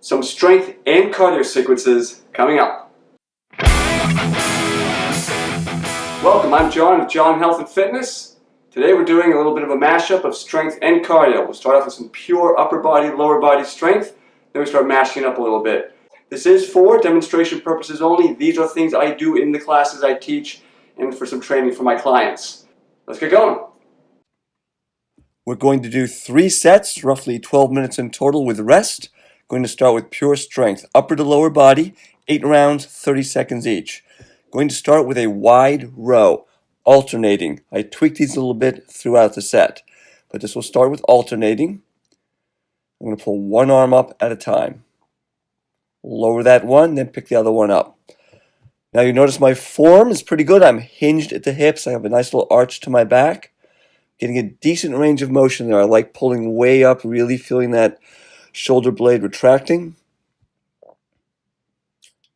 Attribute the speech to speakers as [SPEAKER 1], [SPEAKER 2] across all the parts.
[SPEAKER 1] Some strength and cardio sequences coming up. Welcome, I'm John of John Health and Fitness. Today we're doing a little bit of a mashup of strength and cardio. We'll start off with some pure upper body, lower body strength, then we start mashing it up a little bit. This is for demonstration purposes only. These are things I do in the classes I teach and for some training for my clients. Let's get going.
[SPEAKER 2] We're going to do 3 sets, roughly 12 minutes in total with rest. Going to start with pure strength, upper to lower body, 8 rounds, 30 seconds each. Going to start with a wide row, alternating. I tweak these a little bit throughout the set, but this will start with alternating. I'm going to pull one arm up at a time. Lower that one, then pick the other one up. Now you notice my form is pretty good. I'm hinged at the hips. I have a nice little arch to my back. Getting a decent range of motion there. I like pulling way up, really feeling that shoulder blade retracting.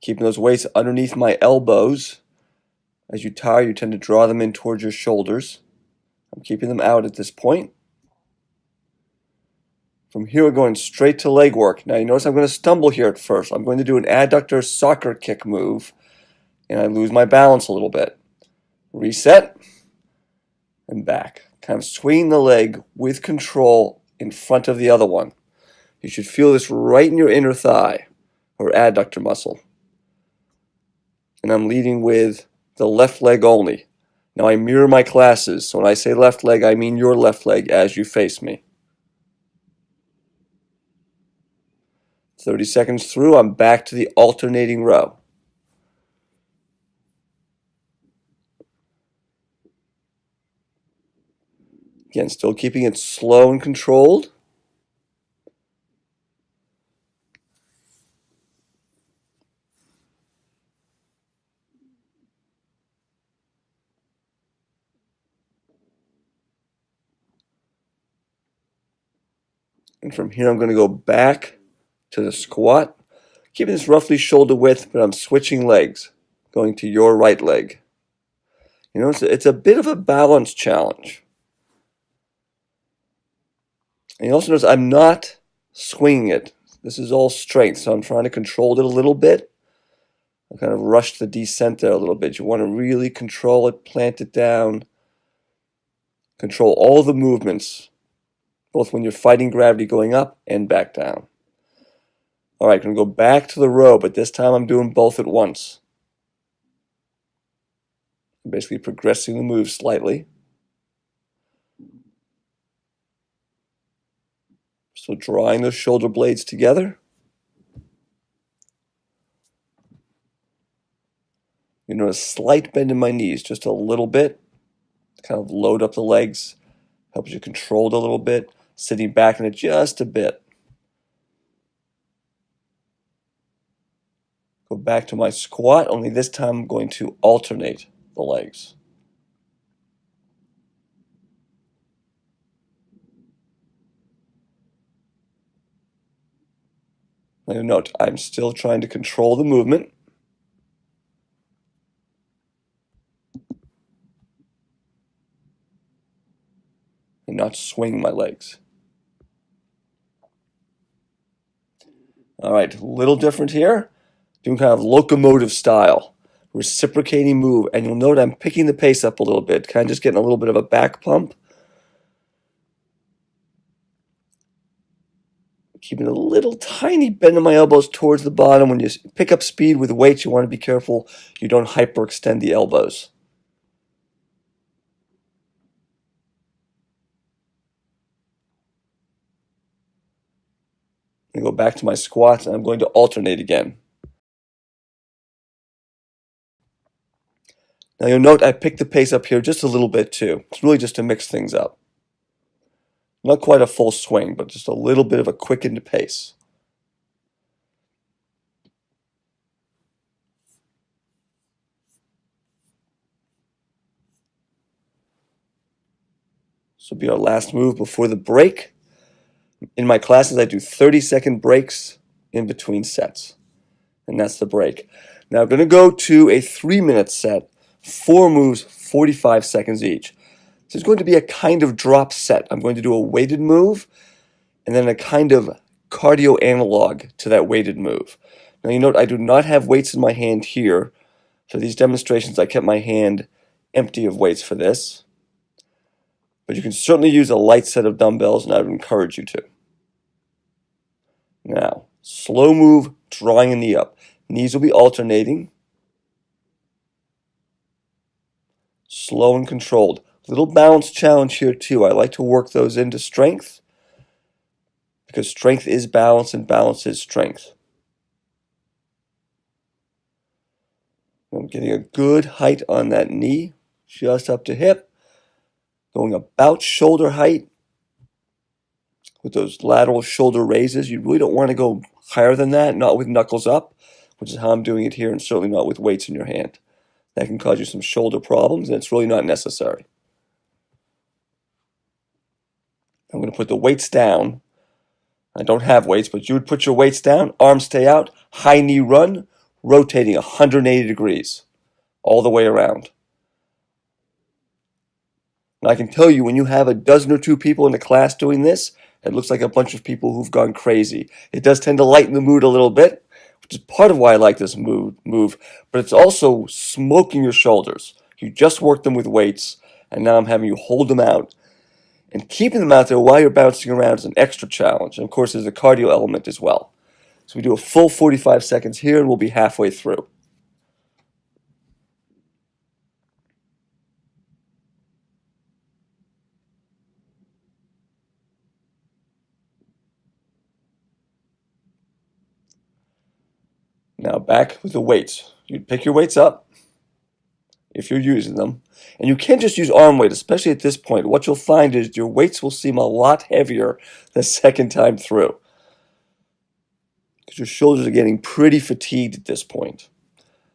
[SPEAKER 2] Keeping those weights underneath my elbows. As you tire, you tend to draw them in towards your shoulders. I'm keeping them out at this point. From here, we're going straight to leg work. Now, you notice I'm going to stumble here at first. I'm going to do an adductor soccer kick move, and I lose my balance a little bit. Reset, and back. Kind of swing the leg with control in front of the other one. You should feel this right in your inner thigh, or adductor muscle. And I'm leading with the left leg only. Now I mirror my classes, so when I say left leg, I mean your left leg as you face me. 30 seconds through, I'm back to the alternating row. Again, still keeping it slow and controlled. And from here, I'm going to go back to the squat, keeping this roughly shoulder width, but I'm switching legs, going to your right leg. You know, it's a bit of a balance challenge. And you also notice I'm not swinging it. This is all strength, so I'm trying to control it a little bit. I kind of rushed the descent there a little bit. You want to really control it, plant it down, control all the movements, both when you're fighting gravity going up and back down. All right, I'm going to go back to the row, but this time I'm doing both at once. I'm basically progressing the move slightly. So drawing those shoulder blades together. You notice a slight bend in my knees, just a little bit. Kind of load up the legs, helps you control it a little bit. Sitting back in it just a bit. Go back to my squat, only this time I'm going to alternate the legs. Now note, I'm still trying to control the movement. And not swing my legs. All right, a little different here. Doing kind of locomotive style, reciprocating move. And you'll note I'm picking the pace up a little bit, kind of just getting a little bit of a back pump. Keeping a little tiny bend in my elbows towards the bottom. When you pick up speed with weights, you want to be careful you don't hyperextend the elbows. I'm going to go back to my squats, and I'm going to alternate again. Now you'll note I picked the pace up here just a little bit too. It's really just to mix things up. Not quite a full swing, but just a little bit of a quickened pace. This will be our last move before the break. In my classes, I do 30-second breaks in between sets. And that's the break. Now I'm going to go to a 3-minute set, 4 moves, 45 seconds each. This is going to be a kind of drop set. I'm going to do a weighted move and then a kind of cardio analog to that weighted move. Now you note I do not have weights in my hand here. For these demonstrations, I kept my hand empty of weights for this. But you can certainly use a light set of dumbbells, and I would encourage you to. Now, slow move, drawing a knee up. Knees will be alternating. Slow and controlled. Little balance challenge here too. I like to work those into strength because strength is balance and balance is strength. I'm getting a good height on that knee, just up to hip. Going about shoulder height with those lateral shoulder raises. You really don't want to go higher than that, not with knuckles up, which is how I'm doing it here, and certainly not with weights in your hand. That can cause you some shoulder problems, and it's really not necessary. I'm going to put the weights down. I don't have weights, but you would put your weights down, arms stay out, high knee run, rotating 180 degrees all the way around. And I can tell you, when you have a dozen or two people in a class doing this, it looks like a bunch of people who've gone crazy. It does tend to lighten the mood a little bit, which is part of why I like this move, but it's also smoking your shoulders. You just worked them with weights, and now I'm having you hold them out. And keeping them out there while you're bouncing around is an extra challenge. And of course, there's a cardio element as well. So we do a full 45 seconds here, and we'll be halfway through. Now back with the weights. You'd pick your weights up if you're using them. And you can just use arm weight, especially at this point. What you'll find is your weights will seem a lot heavier the second time through, because your shoulders are getting pretty fatigued at this point.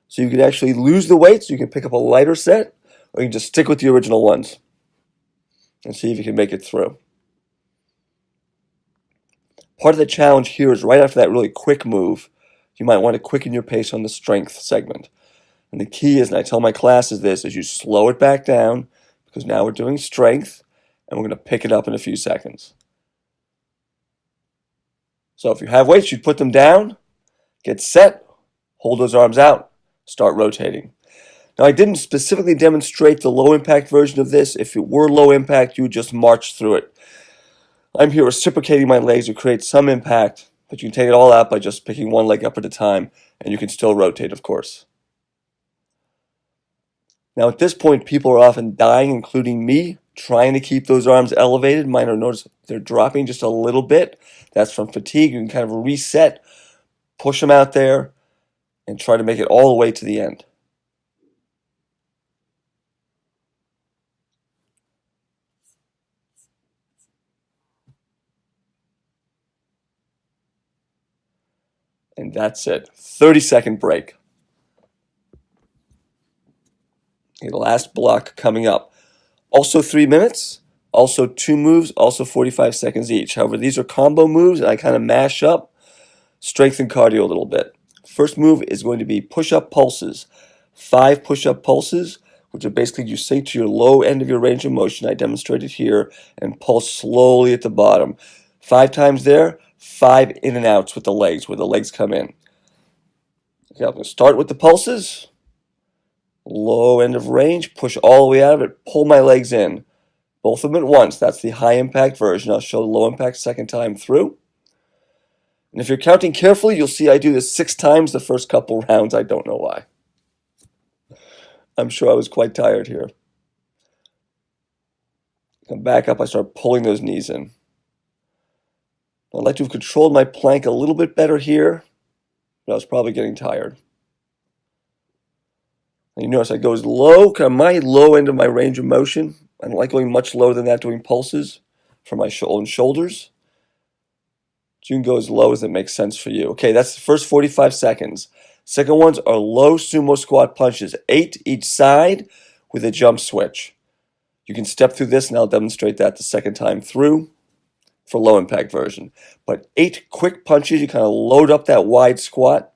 [SPEAKER 2] So you can actually lose the weights, you can pick up a lighter set, or you can just stick with the original ones and see if you can make it through. Part of the challenge here is right after that really quick move, you might want to quicken your pace on the strength segment. And the key is, and I tell my classes this, is you slow it back down, because now we're doing strength, and we're going to pick it up in a few seconds. So if you have weights, you put them down, get set, hold those arms out, start rotating. Now I didn't specifically demonstrate the low impact version of this. If it were low impact, you would just march through it. I'm here reciprocating my legs to create some impact, but you can take it all out by just picking one leg up at a time, and you can still rotate, of course. Now at this point, people are often dying, including me, trying to keep those arms elevated. Mine are, notice they're dropping just a little bit. That's from fatigue. You can kind of reset, push them out there, and try to make it all the way to the end. And that's it. 30-second break. Okay, the last block coming up. Also 3 minutes, also 2 moves, also 45 seconds each. However, these are combo moves, and I kind of mash up strength and cardio a little bit. First move is going to be push-up pulses. 5 push-up pulses, which are basically you sink to your low end of your range of motion. I demonstrated here, and pulse slowly at the bottom. 5 times there, 5 in and outs with the legs, where the legs come in. Okay, I'm going to start with the pulses. Low end of range, push all the way out of it, pull my legs in. Both of them at once. That's the high impact version. I'll show the low impact second time through. And if you're counting carefully, you'll see I do this 6 times the first couple rounds. I don't know why. I'm sure I was quite tired here. Come back up, I start pulling those knees in. I'd like to have controlled my plank a little bit better here, but I was probably getting tired. And you notice I go as low, kind of my low end of my range of motion. I don't like going much lower than that doing pulses for my own shoulders. You can go as low as it makes sense for you. Okay, that's the first 45 seconds. Second ones are low sumo squat punches, 8 each side with a jump switch. You can step through this, and I'll demonstrate that the second time through for low impact version. But 8 quick punches, you kind of load up that wide squat.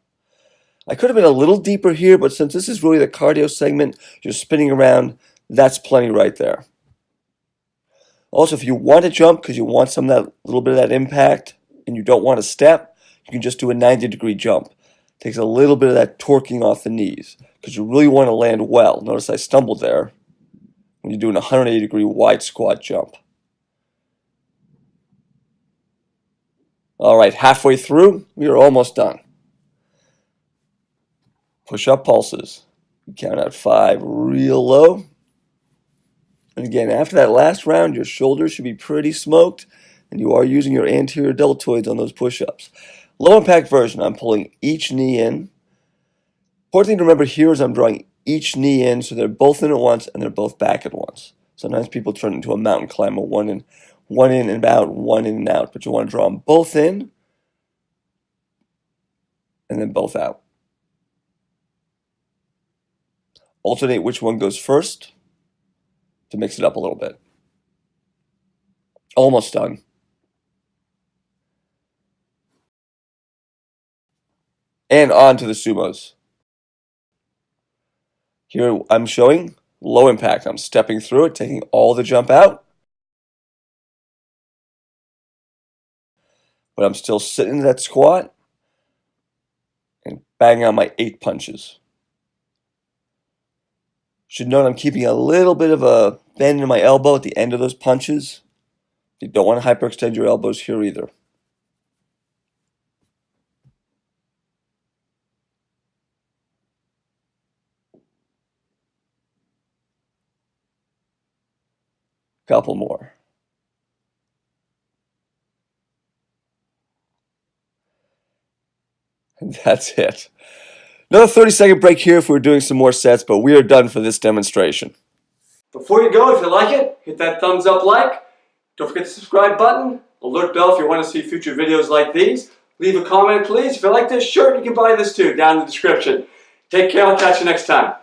[SPEAKER 2] I could have been a little deeper here, but since this is really the cardio segment, you're spinning around, that's plenty right there. Also, if you want to jump because you want some of that little bit of that impact, and you don't want to step, you can just do a 90-degree jump. Takes a little bit of that torquing off the knees because you really want to land well. Notice I stumbled there when you're doing a 180-degree wide squat jump. All right, halfway through, we are almost done. Push-up pulses. You count out 5 real low. And again, after that last round, your shoulders should be pretty smoked, and you are using your anterior deltoids on those push-ups. Low impact version, I'm pulling each knee in. Important thing to remember here is I'm drawing each knee in so they're both in at once and they're both back at once. Sometimes people turn into a mountain climber, one in and out, one in and out, but you want to draw them both in and then both out. Alternate which one goes first to mix it up a little bit. Almost done. And on to the sumos. Here I'm showing low impact. I'm stepping through it, taking all the jump out. But I'm still sitting in that squat and banging on my 8 punches. Should note I'm keeping a little bit of a bend in my elbow at the end of those punches. You don't want to hyperextend your elbows here either. Couple more. And that's it. Another 30-second break here if we're doing some more sets, but we are done for this demonstration.
[SPEAKER 1] Before you go, if you like it, hit that thumbs up like. Don't forget the subscribe button, alert bell if you want to see future videos like these. Leave a comment, please. If you like this shirt, you can buy this too, down in the description. Take care, I'll catch you next time.